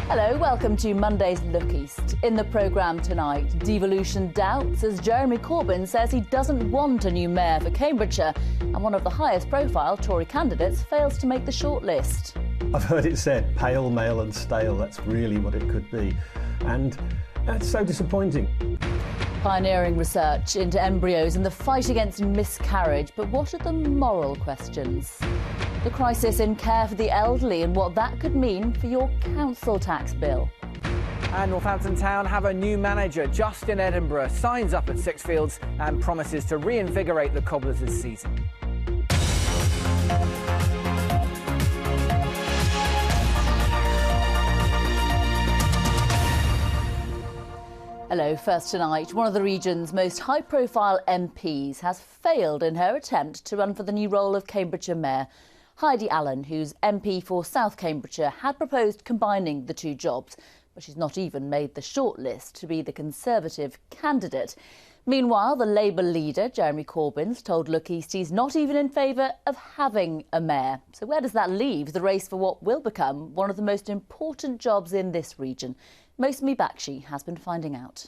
Hello, welcome to Monday's Look East. In the programme tonight, devolution doubts as Jeremy Corbyn says he doesn't want a new mayor for Cambridgeshire, and one of the highest profile Tory candidates fails to make the shortlist. I've heard it said, pale, male and stale, that's really what it could be. And that's so disappointing. Pioneering research into embryos and the fight against miscarriage, but what are the moral questions? The crisis in care for the elderly and what that could mean for your council tax bill. And Northampton Town have a new manager. Justin Edinburgh signs up at Sixfields and promises to reinvigorate the Cobblers this season. Hello, first tonight, one of the region's most high-profile MPs has failed in her attempt to run for the new role of Cambridgeshire Mayor. Heidi Allen, who's MP for South Cambridgeshire, had proposed combining the two jobs, but she's not even made the shortlist to be the Conservative candidate. Meanwhile, the Labour leader, Jeremy Corbyn's told Look East he's not even in favour of having a mayor. So where does that leave the race for what will become one of the most important jobs in this region? Mosmi Bakshi has been finding out.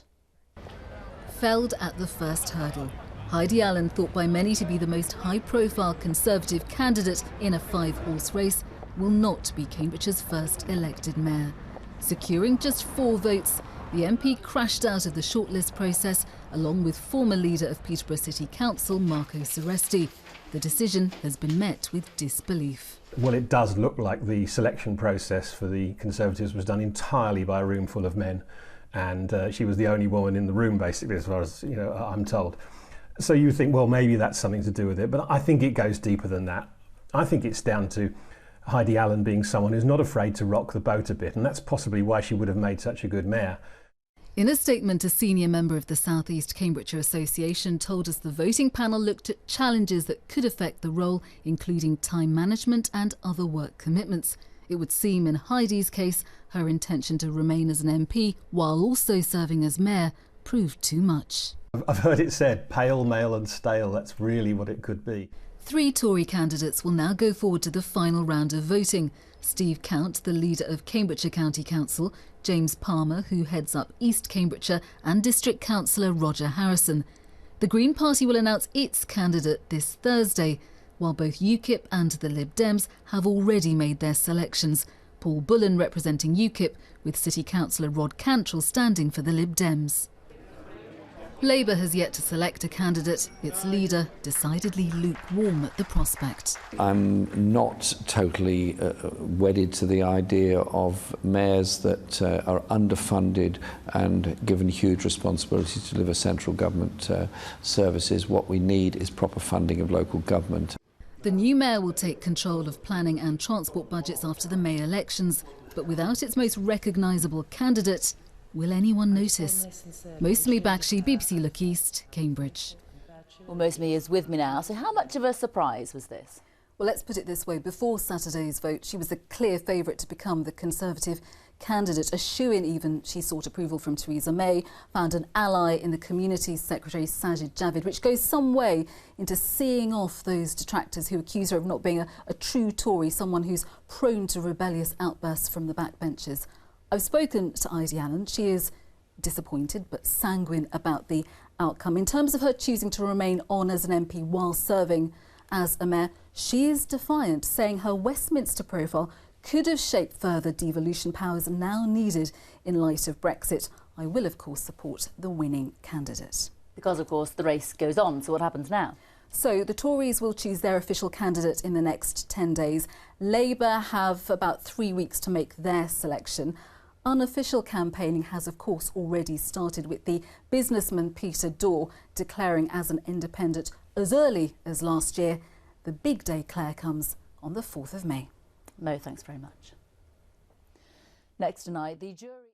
Felled at the first hurdle. Heidi Allen, thought by many to be the most high-profile Conservative candidate in a five-horse race, will not be Cambridgeshire's first elected mayor. Securing just 4 votes, the MP crashed out of the shortlist process along with former leader of Peterborough City Council, Marco Seresti. The decision has been met with disbelief. Well, it does look like the selection process for the Conservatives was done entirely by a room full of men, and she was the only woman in the room, basically, as far as I'm told. So you think, well, maybe that's something to do with it, but I think it goes deeper than that. I think it's down to Heidi Allen being someone who's not afraid to rock the boat a bit, and that's possibly why she would have made such a good mayor. In a statement, a senior member of the South East Cambridgeshire Association told us the voting panel looked at challenges that could affect the role, including time management and other work commitments. It would seem in Heidi's case, her intention to remain as an MP while also serving as mayor proved too much. I've heard it said, pale, male and stale, that's really what it could be. 3 Tory candidates will now go forward to the final round of voting. Steve Count, the leader of Cambridgeshire County Council, James Palmer, who heads up East Cambridgeshire, and District Councillor Roger Harrison. The Green Party will announce its candidate this Thursday, while both UKIP and the Lib Dems have already made their selections. Paul Bullen representing UKIP, with City Councillor Rod Cantrell standing for the Lib Dems. Labour has yet to select a candidate, its leader decidedly lukewarm at the prospect. I'm not totally wedded to the idea of mayors that are underfunded and given huge responsibility to deliver central government services. What we need is proper funding of local government. The new mayor will take control of planning and transport budgets after the May elections, but without its most recognisable candidate, will anyone notice? Mosmi Bakshi, BBC Look East, Cambridge. Well, Mosmi is with me now, so how much of a surprise was this? Well, let's put it this way. Before Saturday's vote, she was the clear favourite to become the Conservative candidate. A shoo-in even, she sought approval from Theresa May, found an ally in the Communities Secretary Sajid Javid, which goes some way into seeing off those detractors who accuse her of not being a true Tory, someone who's prone to rebellious outbursts from the backbenches. I've spoken to Heidi Allen. She is disappointed but sanguine about the outcome. In terms of her choosing to remain on as an MP while serving as a mayor, she is defiant, saying her Westminster profile could have shaped further devolution powers now needed in light of Brexit. I will, of course, support the winning candidate. Because, of course, the race goes on, so what happens now? So the Tories will choose their official candidate in the next 10 days. Labour have about 3 weeks to make their selection. Unofficial campaigning has, of course, already started, with the businessman Peter Dorr declaring as an independent as early as last year. The big day, Claire, comes on the 4th of May. Mo, thanks very much. Next tonight, the jury...